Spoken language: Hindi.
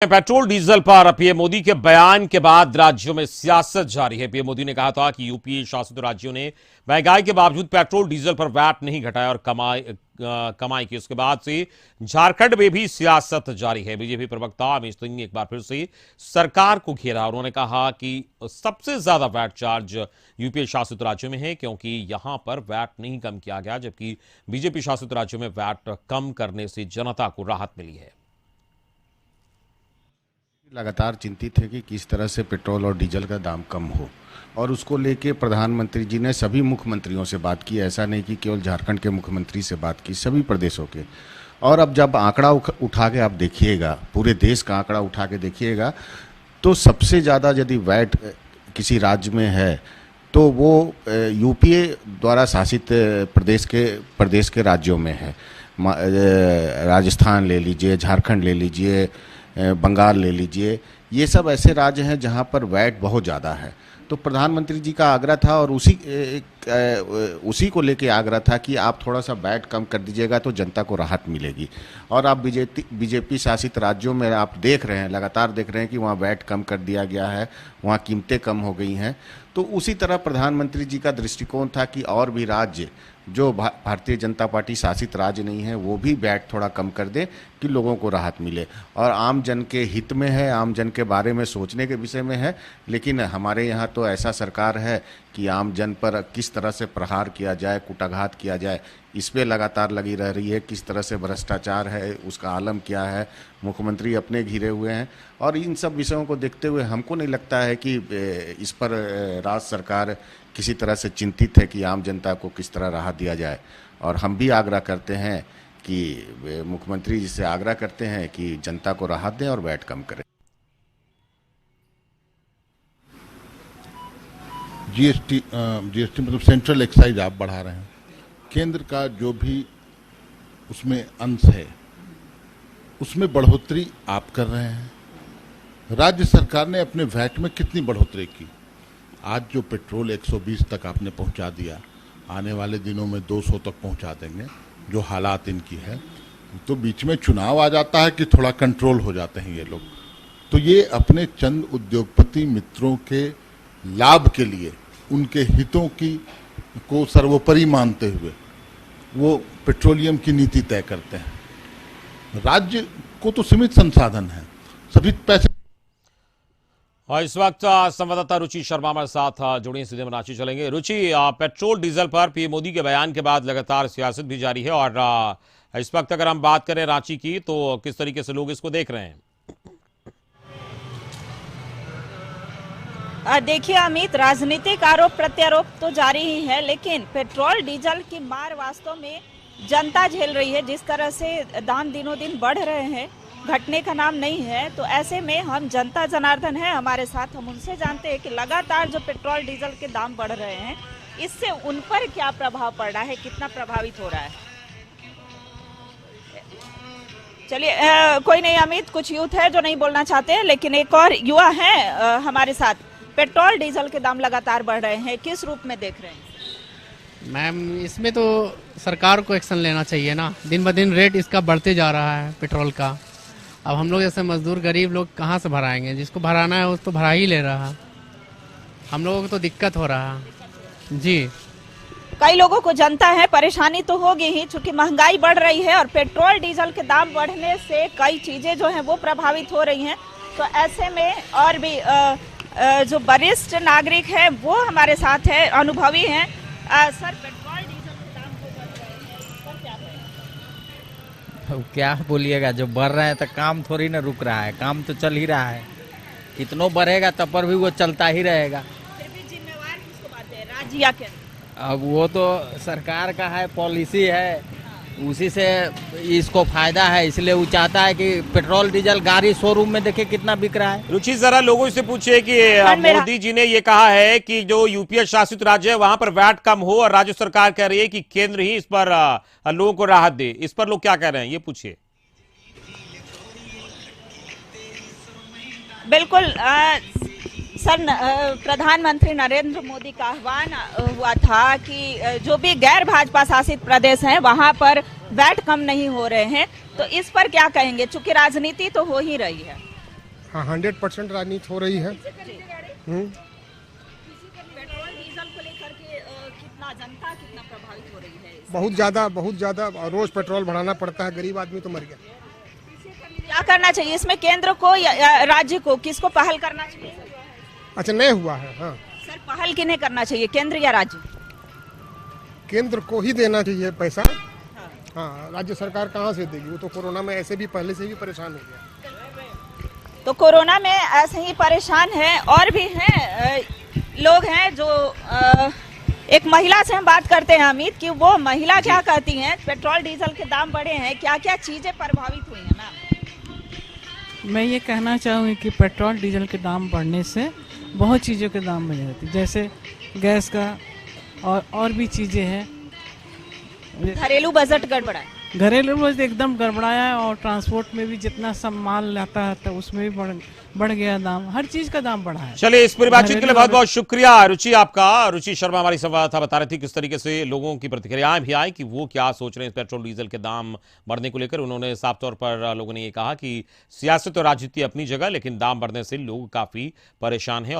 पेट्रोल डीजल पर पीएम मोदी के बयान के बाद राज्यों में सियासत जारी है। पीएम मोदी ने कहा था कि यूपीए शासित राज्यों ने महंगाई के बावजूद पेट्रोल डीजल पर वैट नहीं घटाया और कमाई की। उसके बाद से झारखंड में भी सियासत जारी है। बीजेपी प्रवक्ता अमित सिंह ने एक बार फिर से सरकार को घेरा। उन्होंने कहा कि सबसे ज्यादा वैट चार्ज यूपीए शासित राज्यों में है, क्योंकि यहां पर वैट नहीं कम किया गया, जबकि बीजेपी शासित राज्यों में वैट कम करने से जनता को राहत मिली है। लगातार चिंतित है कि किस तरह से पेट्रोल और डीजल का दाम कम हो, और उसको लेके प्रधानमंत्री जी ने सभी मुख्यमंत्रियों से बात की। ऐसा नहीं कि केवल झारखंड के मुख्यमंत्री से बात की, सभी प्रदेशों के। और अब जब आंकड़ा उठा के आप देखिएगा, पूरे देश का आंकड़ा उठा के देखिएगा, तो सबसे ज़्यादा यदि वैट किसी राज्य में है तो वो यूपीए द्वारा शासित प्रदेश के राज्यों में है। राजस्थान ले लीजिए, झारखंड ले लीजिए, बंगाल ले लीजिए, ये सब ऐसे राज्य हैं जहां पर वैट बहुत ज़्यादा है। तो प्रधानमंत्री जी का आग्रह था और उसी को लेके आग्रह था कि आप थोड़ा सा वैट कम कर दीजिएगा तो जनता को राहत मिलेगी। और आप बीजेपी शासित राज्यों में आप देख रहे हैं, लगातार देख रहे हैं कि वहाँ वैट कम कर दिया गया है, वहाँ कीमतें कम हो गई हैं। तो उसी तरह प्रधानमंत्री जी का दृष्टिकोण था कि और भी राज्य जो भारतीय जनता पार्टी शासित राज्य नहीं है वो भी वैट थोड़ा कम कर दे कि लोगों को राहत मिले। और आम जन के हित में है, आम जन के बारे में सोचने के विषय में है। लेकिन हमारे यहाँ तो ऐसा सरकार है कि आम जन पर किस तरह से प्रहार किया जाए, कुटाघात किया जाए, इस पे लगातार लगी रह रही है। किस तरह से भ्रष्टाचार है, उसका आलम क्या है, मुख्यमंत्री अपने घिरे हुए हैं। और इन सब विषयों को देखते हुए हमको नहीं लगता है कि इस पर राज्य सरकार किसी तरह से चिंतित है कि आम जनता को किस तरह राहत दिया जाए। और हम भी आग्रह करते हैं कि मुख्यमंत्री जी से आग्रह करते हैं कि जनता को राहत दें और वैट कम करें। जीएसटी मतलब सेंट्रल एक्साइज आप बढ़ा रहे हैं, केंद्र का जो भी उसमें अंश है उसमें बढ़ोतरी आप कर रहे हैं। राज्य सरकार ने अपने वैट में कितनी बढ़ोतरी की? आज जो पेट्रोल 120 तक आपने पहुंचा दिया, आने वाले दिनों में 200 तक पहुंचा देंगे, जो हालात इनकी है। तो बीच में चुनाव आ जाता है कि थोड़ा कंट्रोल हो जाते हैं ये लोग। तो ये अपने चंद उद्योगपति मित्रों के लाभ के लिए, उनके हितों को सर्वोपरि मानते हुए वो पेट्रोलियम की नीति तय करते हैं। राज्य को तो सीमित संसाधन है, सभी पैसे। और इस वक्त संवाददाता रुचि शर्मा हमारे साथ जुड़े, सीधे में रांची चलेंगे। रुचि, पेट्रोल डीजल पर पीएम मोदी के बयान के बाद लगातार सियासत भी जारी है, और इस वक्त अगर हम बात करें रांची की, तो किस तरीके से लोग इसको देख रहे हैं? देखिए अमित, राजनीतिक आरोप प्रत्यारोप तो जारी ही है, लेकिन पेट्रोल डीजल की मार वास्तव में जनता झेल रही है। जिस तरह से दाम दिनों दिन बढ़ रहे हैं, घटने का नाम नहीं है। तो ऐसे में हम जनता जनार्दन है हमारे साथ, हम उनसे जानते हैं कि लगातार जो पेट्रोल डीजल के दाम बढ़ रहे हैं, इससे उन पर क्या प्रभाव पड़ रहा है, कितना प्रभावित हो रहा है? चलिए, कोई नहीं अमित, कुछ यूथ है जो नहीं बोलना चाहते हैं, लेकिन एक और युवा है हमारे साथ। पेट्रोल डीजल के दाम लगातार बढ़ रहे हैं, किस रूप में देख रहे हैं? मैम, इसमें तो सरकार को एक्शन लेना चाहिए ना। दिन ब दिन रेट इसका बढ़ते जा रहा है पेट्रोल का। अब हम लोग जैसे मजदूर गरीब लोग कहाँ से भराएंगे? जिसको भराना है उसको भरा ही ले रहा है। हम लोगों को तो दिक्कत हो रहा है जी। कई लोगों को जनता है, परेशानी तो होगी ही, चूंकि महंगाई बढ़ रही है और पेट्रोल डीजल के दाम बढ़ने से कई चीजें जो हैं वो प्रभावित हो रही हैं। तो ऐसे में और भी जो वरिष्ठ नागरिक है वो हमारे साथ है, अनुभवी हैं। सर, पेट्रोल डीजल के दाम जो बढ़ रहे हैं, इस पर क्या कहें? क्या बोलिएगा, जो बढ़ रहा है तो काम थोड़ी ना रुक रहा है, काम तो चल ही रहा है। कितनों बढ़ेगा तब पर भी वो चलता ही रहेगा। फिर भी जिम्मेवार किसको बात है, राज्य या केंद्र? अब वो तो सरकार का है, पॉलिसी है, उसी से इसको फायदा है, इसलिए वो चाहता है कि पेट्रोल डीजल गाड़ी शोरूम में देखिए कितना बिक रहा है। रुचि, जरा लोगों से पूछिए कि मोदी जी ने ये कहा है कि जो यूपीए शासित राज्य है वहां पर वैट कम हो, और राज्य सरकार कह रही है कि केंद्र ही इस पर लोगों को राहत दे। इस पर लोग क्या कह रहे हैं, ये पूछिए। बिल्कुल सर, प्रधानमंत्री नरेंद्र मोदी का आह्वान हुआ था कि जो भी गैर भाजपा शासित प्रदेश हैं वहां पर वैट कम नहीं हो रहे हैं। तो इस पर क्या कहेंगे, चूंकि राजनीति तो हो ही रही है? हाँ 100% राजनीति हो रही है। पेट्रोल डीजल को लेकर के कितना प्रभावित हो रही है? बहुत ज़्यादा रोज़ पेट्रोल बढ़ाना पड़ता है, गरीब आदमी तो मर गया। क्या करना चाहिए इसमें, केंद्र को या राज्य को, किसको पहल करना चाहिए? अच्छा नहीं हुआ है। हाँ सर, पहल किन्हें करना चाहिए, केंद्र या राज्य? केंद्र को ही देना चाहिए पैसा। हाँ राज्य सरकार कहाँ से देगी, वो तो कोरोना में ऐसे भी पहले से भी परेशान हो गया। तो कोरोना में ऐसे ही परेशान है, और भी हैं लोग हैं जो एक महिला से हम बात करते हैं अमित, कि वो महिला क्या कहती हैं, पेट्रोल डीजल के दाम बढ़े हैं, क्या क्या चीजें प्रभावित हुई हैं मैम? मैं ये कहना चाहूँगी कि पेट्रोल डीजल के दाम बढ़ने से बहुत चीज़ों के दाम बढ़ जाते, जैसे गैस का और भी चीज़ें हैं। घरेलू बजट गड़बड़ा है। घरेलू बजट एकदम गड़बड़ाया है, और ट्रांसपोर्ट में भी जितना सब माल लाता है तो उसमें भी बढ़ गया दाम, हर चीज़ का दाम बढ़ा है। चलिए, इस पूरी बातचीत के लिए बहुत बहुत शुक्रिया रुचि आपका। रुचि शर्मा हमारी संवाददाता बता रही थी किस तरीके से लोगों की प्रतिक्रियाएं भी आई कि वो क्या सोच रहे हैं पेट्रोल डीजल के दाम बढ़ने को लेकर। उन्होंने साफ तौर पर लोगों ने ये कहा कि सियासत और राजनीति अपनी जगह, लेकिन दाम बढ़ने से लोग काफी परेशान हैं।